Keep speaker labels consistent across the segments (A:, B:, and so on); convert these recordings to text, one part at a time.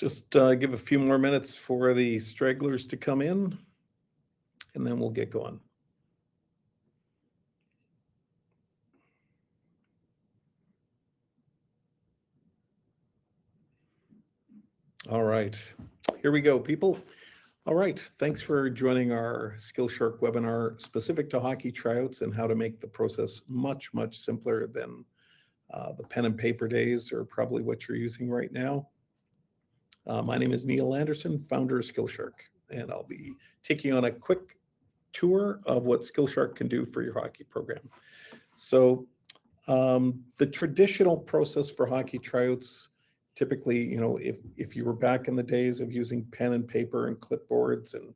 A: Just give a few more minutes for the stragglers to come in, and then we'll get going. All right, here we go, people. All right, thanks for joining our SkillShark webinar specific to hockey tryouts and how to make the process much, much simpler than the pen and paper days, or probably what you're using right now. My name is Neil Anderson, founder of SkillShark, and I'll be taking you on a quick tour of what SkillShark can do for your hockey program. So the traditional process for hockey tryouts, typically, if you were back in the days of using pen and paper and clipboards and,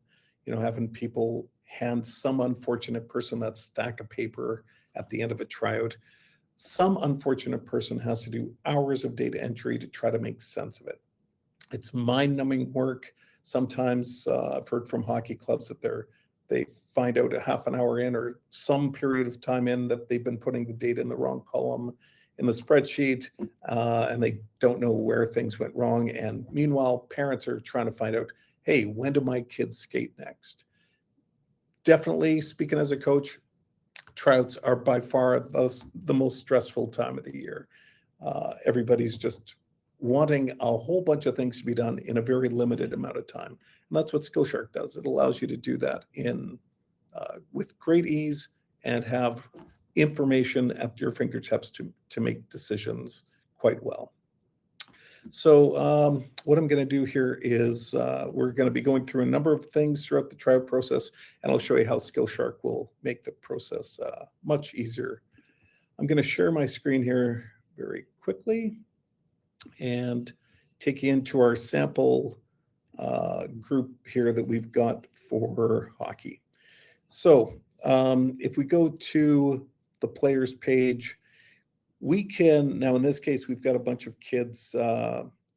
A: having people hand some unfortunate person that stack of paper at the end of a tryout, some unfortunate person has to do hours of data entry to try to make sense of it. It's mind-numbing work. Sometimes I've heard from hockey clubs that they find out a half an hour in or some period of time in that they've been putting the data in the wrong column in the spreadsheet, and they don't know where things went wrong. And meanwhile, parents are trying to find out, hey, when do my kids skate next? Definitely, speaking as a coach, tryouts are by far the most stressful time of the year. Everybody's just wanting a whole bunch of things to be done in a very limited amount of time. And that's what SkillShark does. It allows you to do that with great ease and have information at your fingertips to make decisions quite well. So what I'm going to do here is we're going to be going through a number of things throughout the tryout process, and I'll show you how SkillShark will make the process much easier. I'm going to share my screen here very quickly and take you into our sample group here that we've got for hockey. So if we go to the players page, we can, now in this case, we've got a bunch of kids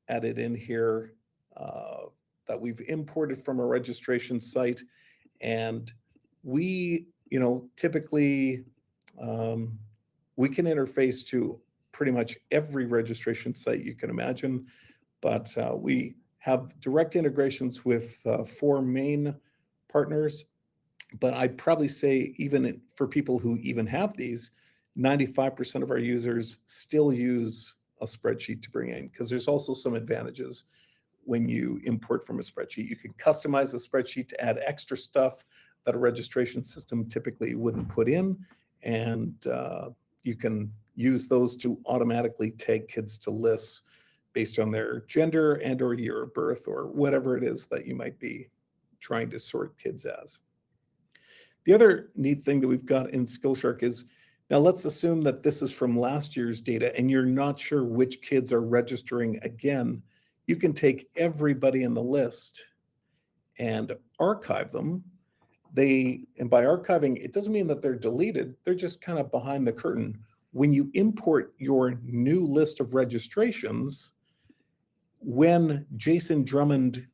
A: added in here that we've imported from a registration site. And we, typically we can interface to pretty much every registration site you can imagine, but we have direct integrations with 4 main partners. But I'd probably say even for people who even have these, 95% of our users still use a spreadsheet to bring in, because there's also some advantages when you import from a spreadsheet. You can customize the spreadsheet to add extra stuff that a registration system typically wouldn't put in, and you can use those to automatically tag kids to lists based on their gender and or year of birth or whatever it is that you might be trying to sort kids as. The other neat thing that we've got in SkillShark is, now let's assume that this is from last year's data and you're not sure which kids are registering again. You can take everybody in the list and archive them. And by archiving, it doesn't mean that they're deleted. They're just kind of behind the curtain. When you import your new list of registrations, when Jason Drummond,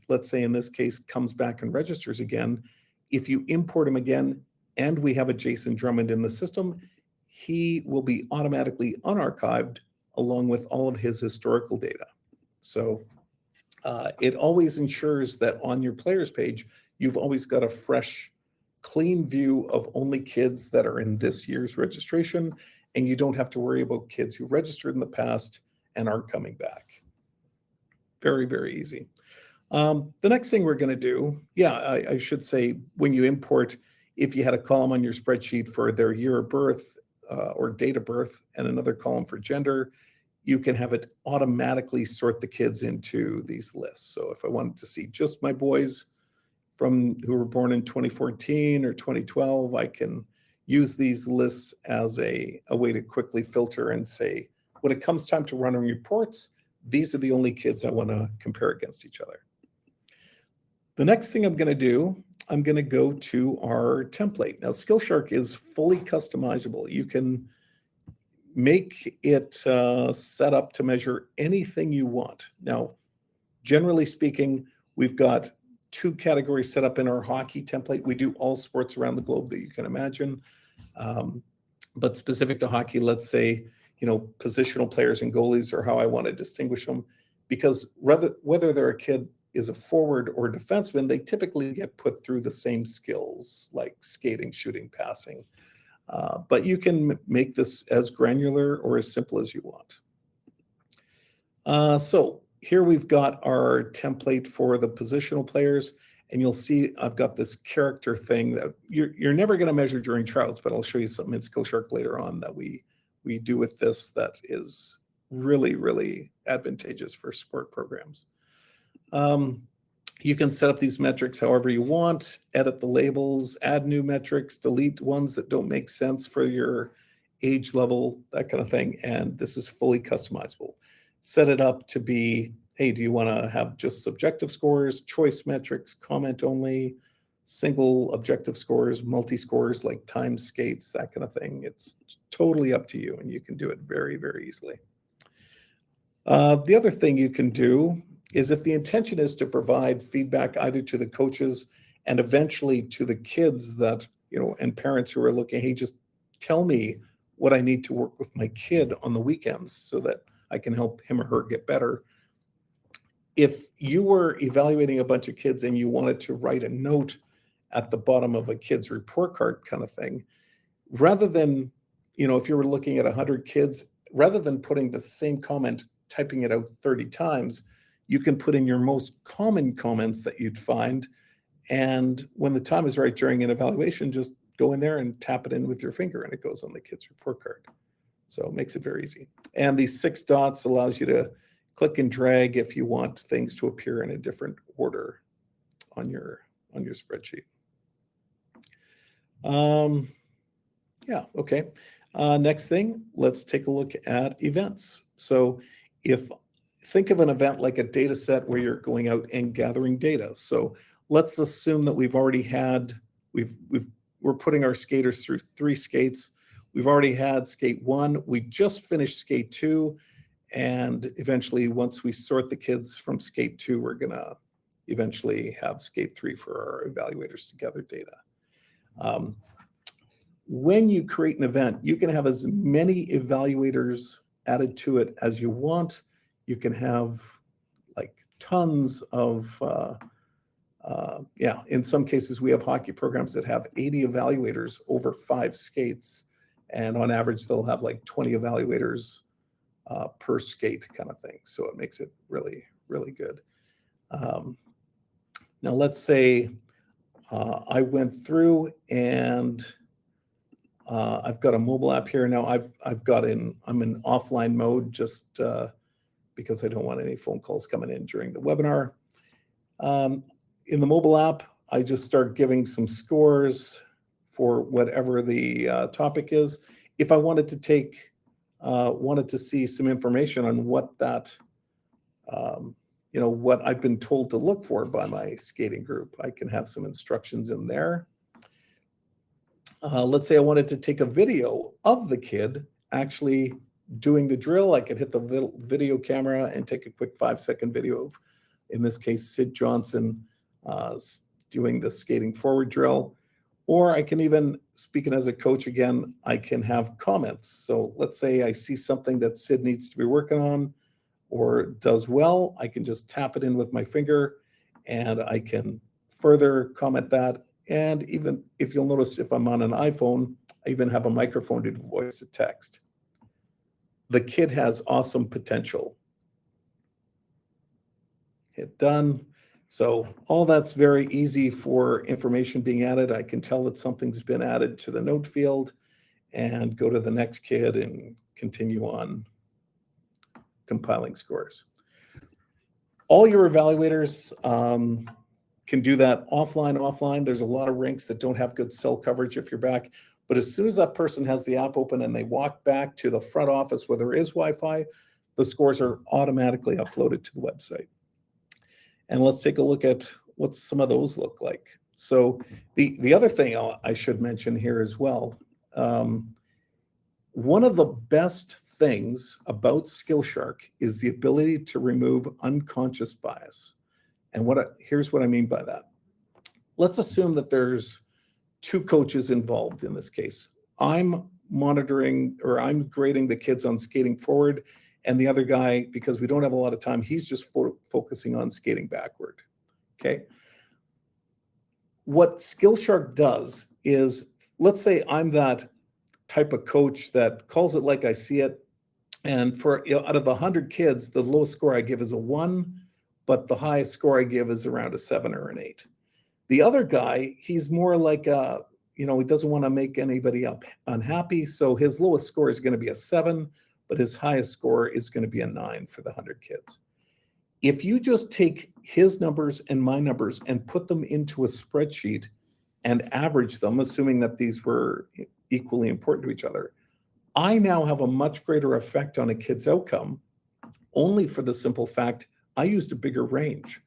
A: let's say in this case, comes back and registers again, if you import him again and we have a Jason Drummond in the system, he will be automatically unarchived along with all of his historical data. So it always ensures that on your players page, you've always got a fresh, clean view of only kids that are in this year's registration, and you don't have to worry about kids who registered in the past and aren't coming back. Very, very easy. The next thing we're going to do, I should say, when you import, if you had a column on your spreadsheet for their year of birth or date of birth and another column for gender, you can have it automatically sort the kids into these lists. So if I wanted to see just my boys who were born in 2014 or 2012, I can use these lists as a way to quickly filter and say, when it comes time to run reports, these are the only kids I want to compare against each other. The next thing I'm going to do, I'm going to go to our template. Now, SkillShark is fully customizable. You can make it set up to measure anything you want. Now, generally speaking, we've got 2 categories set up in our hockey template. We do all sports around the globe that you can imagine. But specific to hockey, let's say, positional players and goalies are how I want to distinguish them. because whether they're a kid is a forward or defenseman, they typically get put through the same skills like skating, shooting, passing. But you can make this as granular or as simple as you want. So here we've got our template for the positional players, and you'll see I've got this character thing that you're never going to measure during tryouts, but I'll show you something in SkillShark later on that we do with this that is really, really advantageous for sport programs. You can set up these metrics however you want, edit the labels, add new metrics, delete ones that don't make sense for your age level, that kind of thing. And this is fully customizable. Set it up to be, hey, do you want to have just subjective scores, choice metrics, comment only, single objective scores, multi-scores like time skates, that kind of thing. It's totally up to you, and you can do it very, very easily. The other thing you can do is if the intention is to provide feedback either to the coaches and eventually to the kids that, and parents who are looking, hey, just tell me what I need to work with my kid on the weekends so that I can help him or her get better. If you were evaluating a bunch of kids and you wanted to write a note at the bottom of a kid's report card kind of thing, rather than, if you were looking at 100 kids, rather than putting the same comment, typing it out 30 times, you can put in your most common comments that you'd find. And when the time is right during an evaluation, just go in there and tap it in with your finger and it goes on the kid's report card. So it makes it very easy. And these 6 dots allows you to click and drag if you want things to appear in a different order on your spreadsheet. Yeah, okay. Next thing, let's take a look at events. So think of an event like a data set where you're going out and gathering data. So let's assume that we're putting our skaters through 3 skates. We've already had skate 1. We just finished skate 2. And eventually, once we sort the kids from skate 2, we're going to eventually have skate 3 for our evaluators to gather data. When you create an event, you can have as many evaluators added to it as you want. You can have like tons of, in some cases we have hockey programs that have 80 evaluators over 5 skates. And on average, they'll have like 20 evaluators per skate kind of thing. So it makes it really, really good. Now let's say I went through and I've got a mobile app here. Now I'm in offline mode just because I don't want any phone calls coming in during the webinar. In the mobile app, I just start giving some scores for whatever the topic is. If I wanted to see some information on what that, what I've been told to look for by my skating group, I can have some instructions in there. Let's say I wanted to take a video of the kid actually doing the drill. I could hit the video camera and take a quick 5-second video of, in this case, Sid Johnson doing the skating forward drill. Or I can even, speaking as a coach again, I can have comments. So let's say I see something that Sid needs to be working on or does well, I can just tap it in with my finger and I can further comment that. And even if you'll notice, if I'm on an iPhone, I even have a microphone to voice to text. The kid has awesome potential. Hit done. So all that's very easy for information being added. I can tell that something's been added to the note field and go to the next kid and continue on compiling scores. All your evaluators can do that offline. There's a lot of rinks that don't have good cell coverage if you're back. But as soon as that person has the app open and they walk back to the front office where there is Wi-Fi, the scores are automatically uploaded to the website. And let's take a look at what some of those look like. So the other thing I should mention here as well, one of the best things about SkillShark is the ability to remove unconscious bias. And here's what I mean by that. Let's assume that there's 2 coaches involved in this case. I'm monitoring or I'm grading the kids on skating forward, And the other guy, because we don't have a lot of time, he's just focusing on skating backward. Okay. What SkillShark does is, let's say I'm that type of coach that calls it like I see it. And for out of 100 kids, the lowest score I give is a 1, but the highest score I give is around a 7 or an 8. The other guy, he's more like he doesn't want to make anybody unhappy, so his lowest score is going to be a 7, but his highest score is going to be a 9 for the 100 kids. If you just take his numbers and my numbers and put them into a spreadsheet and average them, assuming that these were equally important to each other, I now have a much greater effect on a kid's outcome, only for the simple fact I used a bigger range.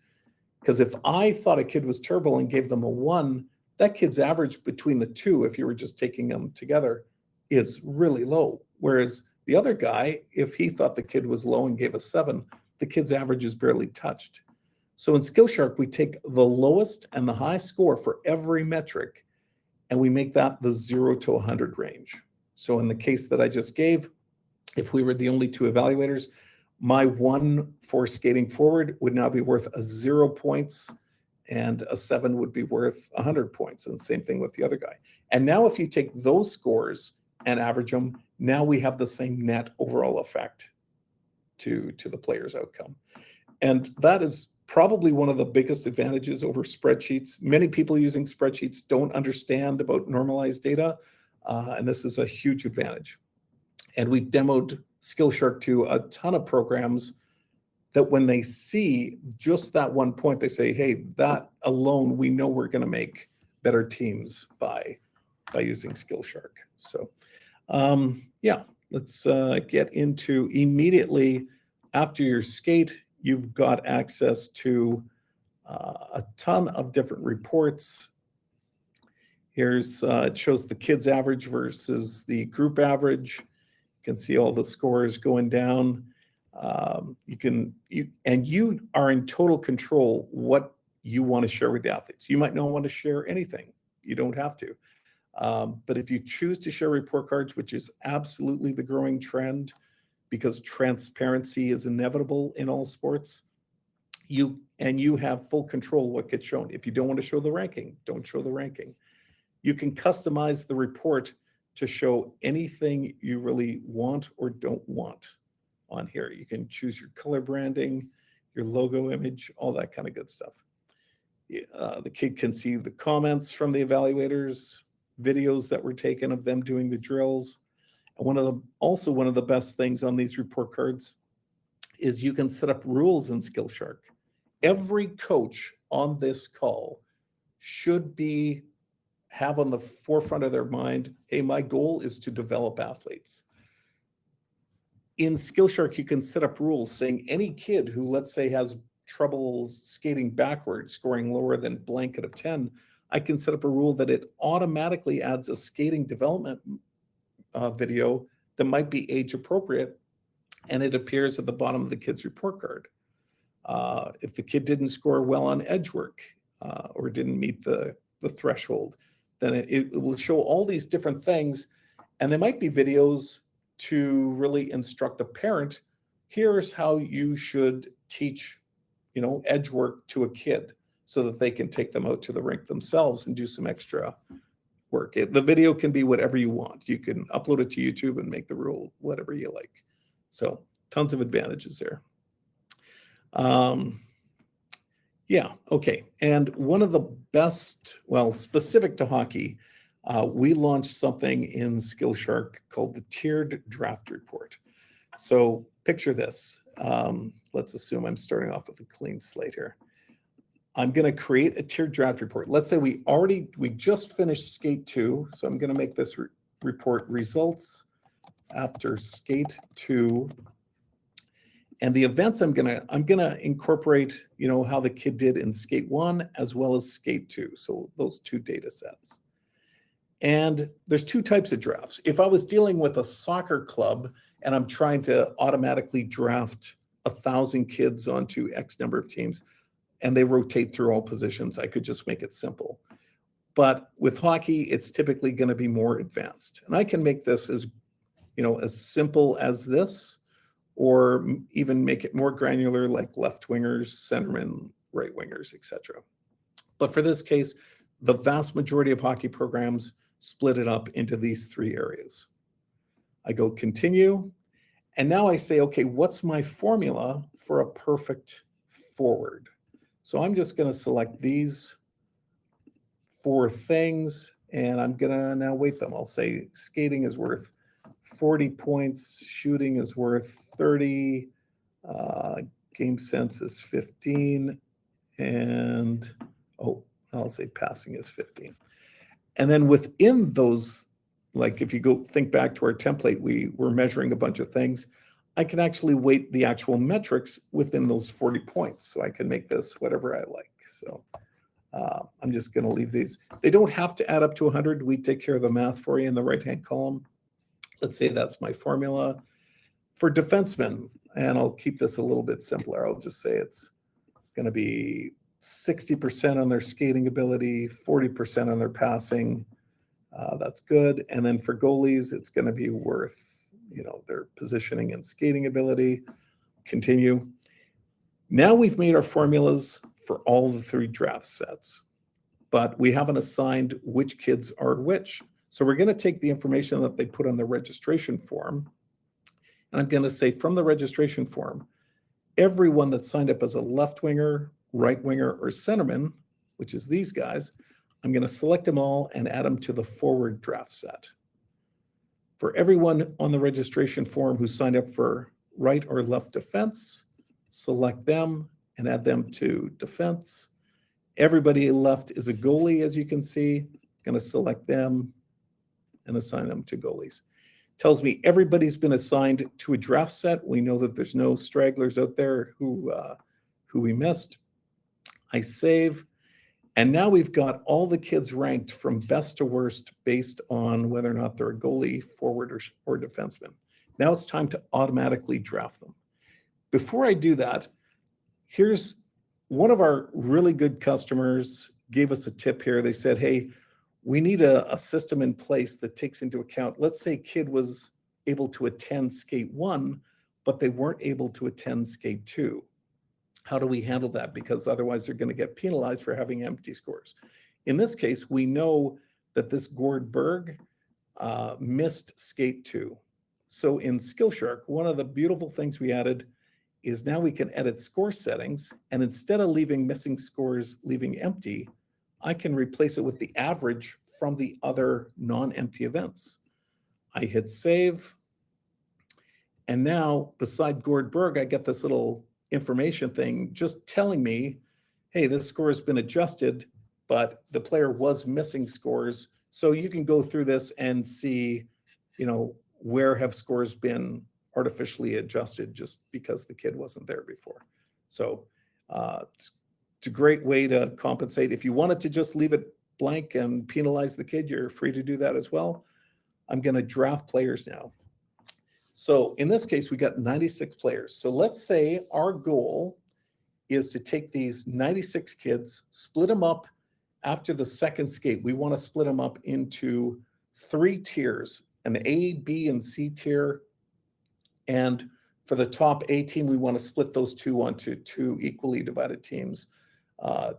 A: Because if I thought a kid was terrible and gave them a 1, that kid's average between the two, if you were just taking them together, is really low. Whereas the other guy, if he thought the kid was low and gave a 7, the kid's average is barely touched. So in SkillShark, we take the lowest and the high score for every metric, and we make that the 0 to 100 range. So in the case that I just gave, if we were the only 2 evaluators, my 1 for skating forward would now be worth a 0 points, and a 7 would be worth 100 points. And the same thing with the other guy. And now if you take those scores and average them, now we have the same net overall effect to the player's outcome. And that is probably one of the biggest advantages over spreadsheets. Many people using spreadsheets don't understand about normalized data, and this is a huge advantage. And we demoed SkillShark to a ton of programs that when they see just that 1 point, they say, hey, that alone, we know we're going to make better teams by using SkillShark. So yeah, let's get into immediately after your skate, you've got access to a ton of different reports. Here's, it shows the kids average versus the group average. You can see all the scores going down. You are in total control what you want to share with the athletes. You might not want to share anything. You don't have to. But if you choose to share report cards, which is absolutely the growing trend, because transparency is inevitable in all sports, you have full control what gets shown. If you don't want to show the ranking, don't show the ranking. You can customize the report to show anything you really want or don't want on here. You can choose your color branding, your logo image, all that kind of good stuff. The kid can see the comments from the evaluators, videos that were taken of them doing the drills. And one of the best things on these report cards is you can set up rules in SkillShark. Every coach on this call should have on the forefront of their mind, hey, my goal is to develop athletes. In SkillShark, you can set up rules saying any kid who, let's say, has trouble skating backwards, scoring lower than blank out of 10, I can set up a rule that it automatically adds a skating development video that might be age appropriate, and it appears at the bottom of the kid's report card. If the kid didn't score well on edge work or didn't meet the threshold, then it will show all these different things, and there might be videos to really instruct a parent. Here's how you should teach, edge work to a kid so that they can take them out to the rink themselves and do some extra work. The video can be whatever you want. You can upload it to YouTube and make the rule whatever you like. So tons of advantages there. Yeah, okay. And one of the best, specific to hockey, we launched something in SkillShark called the Tiered Draft Report. So picture this. Let's assume I'm starting off with a clean slate here. I'm going to create a tiered draft report. Let's say we just finished skate 2. So I'm going to make this report results after skate 2. And the events I'm gonna incorporate, how the kid did in skate 1 as well as skate 2. So those 2 data sets. And there's 2 types of drafts. If I was dealing with a soccer club and I'm trying to automatically draft 1,000 kids onto X number of teams, and they rotate through all positions, I could just make it simple. But with hockey, it's typically going to be more advanced. And I can make this as simple as this, or even make it more granular, like left wingers, centermen, right wingers, etc. But for this case, the vast majority of hockey programs split it up into these 3 areas. I go continue, and now I say, okay, what's my formula for a perfect forward? So I'm just going to select these 4 things, and I'm going to now weight them. I'll say skating is worth 40 points, shooting is worth 30, game sense is 15, and I'll say passing is 15. And then within those, like if you go think back to our template, we were measuring a bunch of things. I can actually weight the actual metrics within those 40 points. So I can make this whatever I like. So I'm just going to leave these. They don't have to add up to 100. We take care of the math for you in the right-hand column. Let's say that's my formula. For defensemen, and I'll keep this a little bit simpler, I'll just say it's going to be 60% on their skating ability, 40% on their passing. That's good. And then for goalies, it's going to be worth, their positioning and skating ability. Continue. Now we've made our formulas for all the 3 draft sets, but we haven't assigned which kids are which. So we're going to take the information that they put on the registration form, and I'm going to say from the registration form, everyone that signed up as a left winger, right winger, or centerman, which is these guys, I'm going to select them all and add them to the forward draft set. For everyone on the registration form who signed up for right or left defense, select them and add them to defense. Everybody left is a goalie, as you can see. Going to select them and assign them to goalies. Tells me everybody's been assigned to a draft set. We know that there's no stragglers out there who we missed. I save, and now we've got all the kids ranked from best to worst based on whether or not they're a goalie, forward, or defenseman. Now it's time to automatically draft them. Before I do that, here's one of our really good customers gave us a tip here. They said, hey, we need a system in place that takes into account, let's say kid was able to attend skate 1, but they weren't able to attend skate 2. How do we handle that? Because otherwise they're going to get penalized for having empty scores. In this case, we know that this Gord Berg missed skate 2. So in SkillShark, one of the beautiful things we added is now we can edit score settings, and instead of leaving missing scores, leaving empty, I can replace it with the average from the other non-empty events. I hit save, and now beside Gord Berg, I get this little information thing just telling me, hey, this score has been adjusted, but the player was missing scores. So you can go through this and see, where have scores been artificially adjusted just because the kid wasn't there before. So it's a great way to compensate. If you wanted to just leave it blank and penalize the kid, you're free to do that as well. I'm going to draft players now. So in this case, we got 96 players. So let's say our goal is to take these 96 kids, split them up after the second skate. We want to split them up into 3 tiers, an A, B, and C tier. And for the top A team, we want to split those 2 onto 2 equally divided teams.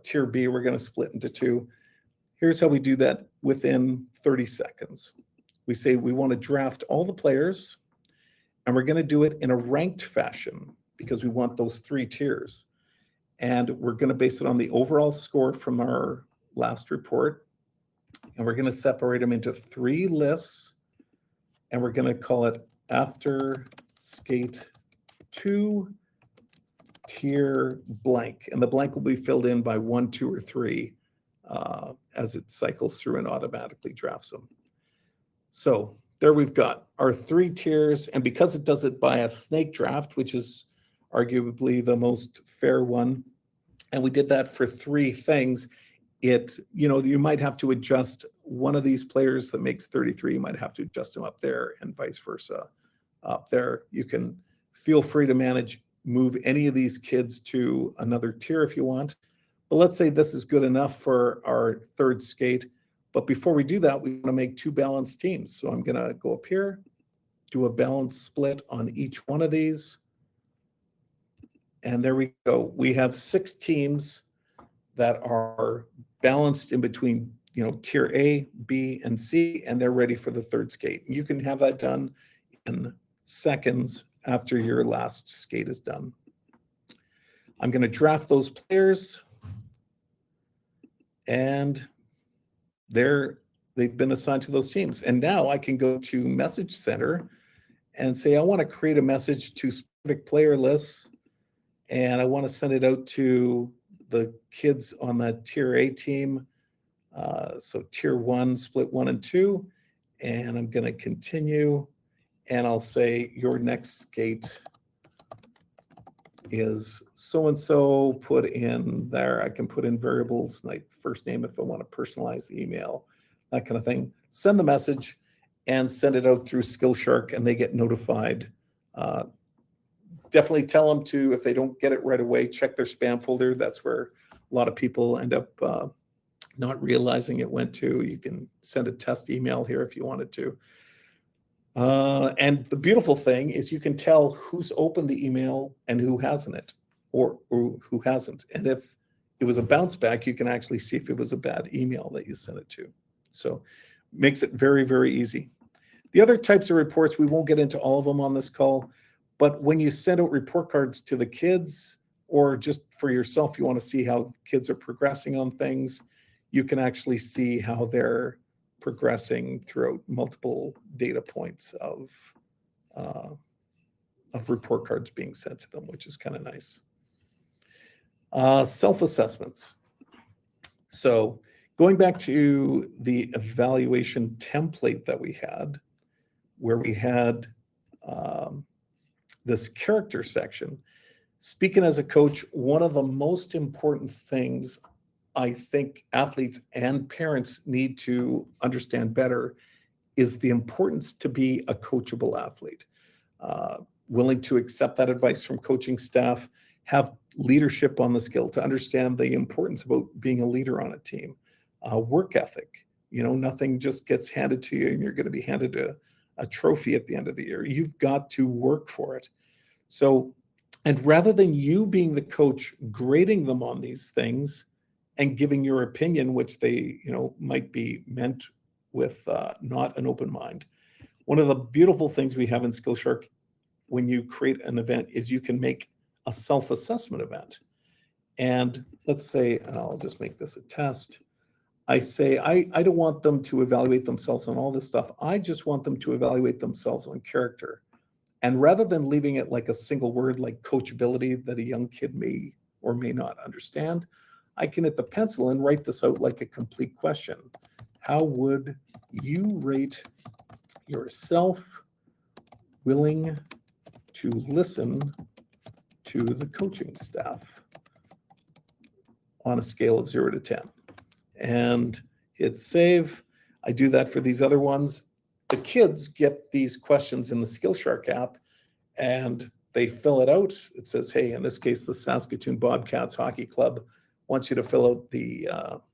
A: Tier B, we're going to split into 2. Here's how we do that within 30 seconds. We say we want to draft all the players, and we're going to do it in a ranked fashion because we want those 3 tiers. And we're going to base it on the overall score from our last report. And we're going to separate them into 3 lists. And we're going to call it after skate 2 tier blank. And the blank will be filled in by 1, 2, or 3 as it cycles through and automatically drafts them. So there we've got our 3 tiers. And because it does it by a snake draft, which is arguably the most fair one, and we did that for 3 things, you might have to adjust one of these players that makes 33, you might have to adjust them up there and vice versa up there. You can feel free to move any of these kids to another tier if you want. But let's say this is good enough for our 3rd skate. But before we do that, we want to make 2 balanced teams. So I'm going to go up here, do a balanced split on each one of these. And there we go. We have 6 teams that are balanced in between, tier A, B, and C, and they're ready for the third skate. You can have that done in seconds after your last skate is done. I'm going to draft those players, and they've been assigned to those teams. And now I can go to Message Center and say, I want to create a message to specific player lists, and I want to send it out to the kids on that tier A team. So tier 1, split 1 and 2. And I'm going to continue, and I'll say your next skate is so-and-so. Put in there, I can put in variables like first name if I want to personalize the email, that kind of thing. Send the message and send it out through SkillShark, and they get notified. Definitely tell them to, if they don't get it right away, check their spam folder. That's where a lot of people end up not realizing it went to. You can send a test email here if you wanted to. And the beautiful thing is you can tell who's opened the email and who hasn't it, or who hasn't. And if it was a bounce back, you can actually see if it was a bad email that you sent it to. So makes it very, very easy. The other types of reports, we won't get into all of them on this call, but when you send out report cards to the kids, or just for yourself, you want to see how kids are progressing on things, you can actually see how they're progressing throughout multiple data points of report cards being sent to them, which is kind of nice. Self-assessments. So going back to the evaluation template that we had, where we had this character section, speaking as a coach, one of the most important things I think athletes and parents need to understand better is the importance to be a coachable athlete, willing to accept that advice from coaching staff, have leadership on the skill, to understand the importance about being a leader on a team, work ethic. Nothing just gets handed to you and you're going to be handed a trophy at the end of the year. You've got to work for it. So, and rather than you being the coach grading them on these things and giving your opinion, which they, might be meant with not an open mind. One of the beautiful things we have in SkillShark when you create an event is you can make a self-assessment event. And let's say, and I'll just make this a test. I say, I don't want them to evaluate themselves on all this stuff. I just want them to evaluate themselves on character. And rather than leaving it like a single word like coachability that a young kid may or may not understand, I can hit the pencil and write this out like a complete question. How would you rate yourself willing to listen to the coaching staff on a scale of 0 to 10? And hit save. I do that for these other ones. The kids get these questions in the SkillShark app and they fill it out. It says, hey, in this case, the Saskatoon Bobcats Hockey Club wants you to fill out the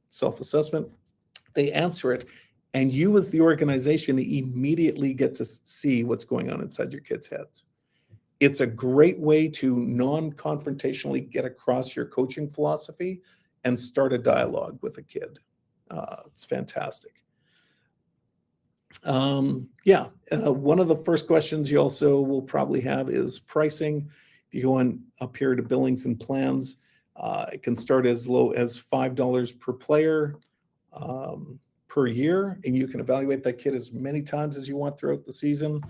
A: self-assessment. They answer it, and you as the organization immediately get to see what's going on inside your kids' heads. It's a great way to non-confrontationally get across your coaching philosophy and start a dialogue with a kid. It's fantastic. One of the first questions you also will probably have is pricing. If you go on up here to billings and plans, it can start as low as $5 per player per year, and you can evaluate that kid as many times as you want throughout the season.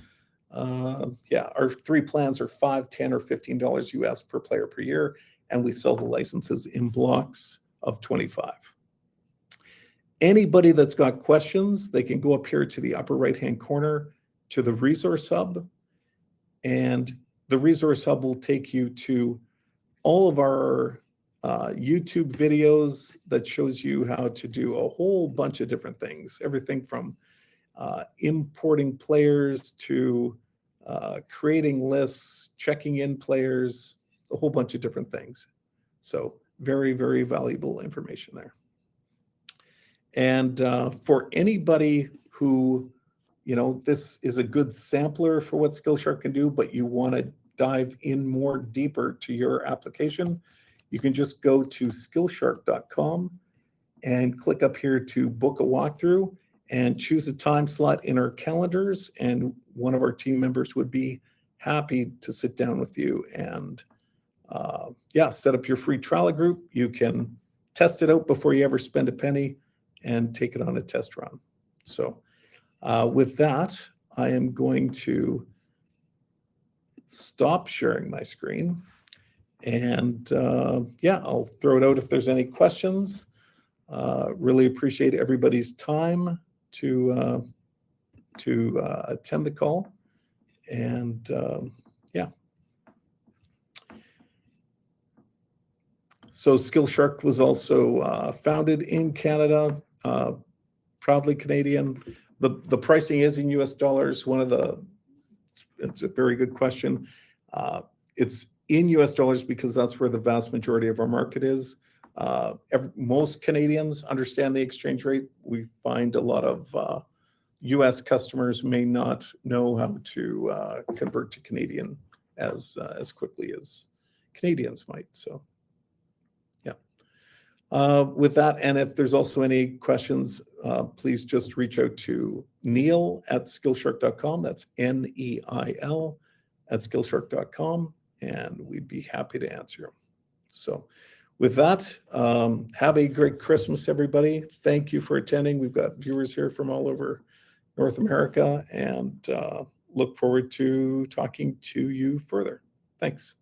A: Our 3 plans are $5, $10, or $15 US per player per year, and we sell the licenses in blocks of 25. Anybody that's got questions, they can go up here to the upper right-hand corner to the resource hub, and the resource hub will take you to all of our YouTube videos that shows you how to do a whole bunch of different things, everything from importing players to creating lists, checking in players, a whole bunch of different things. So very, very valuable information there. And for anybody who, this is a good sampler for what SkillShark can do, but you want to dive in more deeper to your application, you can just go to SkillShark.com and click up here to book a walkthrough and choose a time slot in our calendars. And one of our team members would be happy to sit down with you and set up your free trial group. You can test it out before you ever spend a penny and take it on a test run. So with that, I am going to stop sharing my screen. And I'll throw it out if there's any questions. Really appreciate everybody's time to attend the call. And So SkillShark was also founded in Canada, proudly Canadian. The pricing is in US dollars. It's a very good question. It's in US dollars because that's where the vast majority of our market is. Most Canadians understand the exchange rate. We find a lot of US customers may not know how to convert to Canadian as quickly as Canadians might. So with that, and if there's also any questions, please just reach out to Neil at SkillShark.com. That's NEIL at SkillShark.com, and we'd be happy to answer them. So with that, have a great Christmas, everybody. Thank you for attending. We've got viewers here from all over North America, and look forward to talking to you further. Thanks.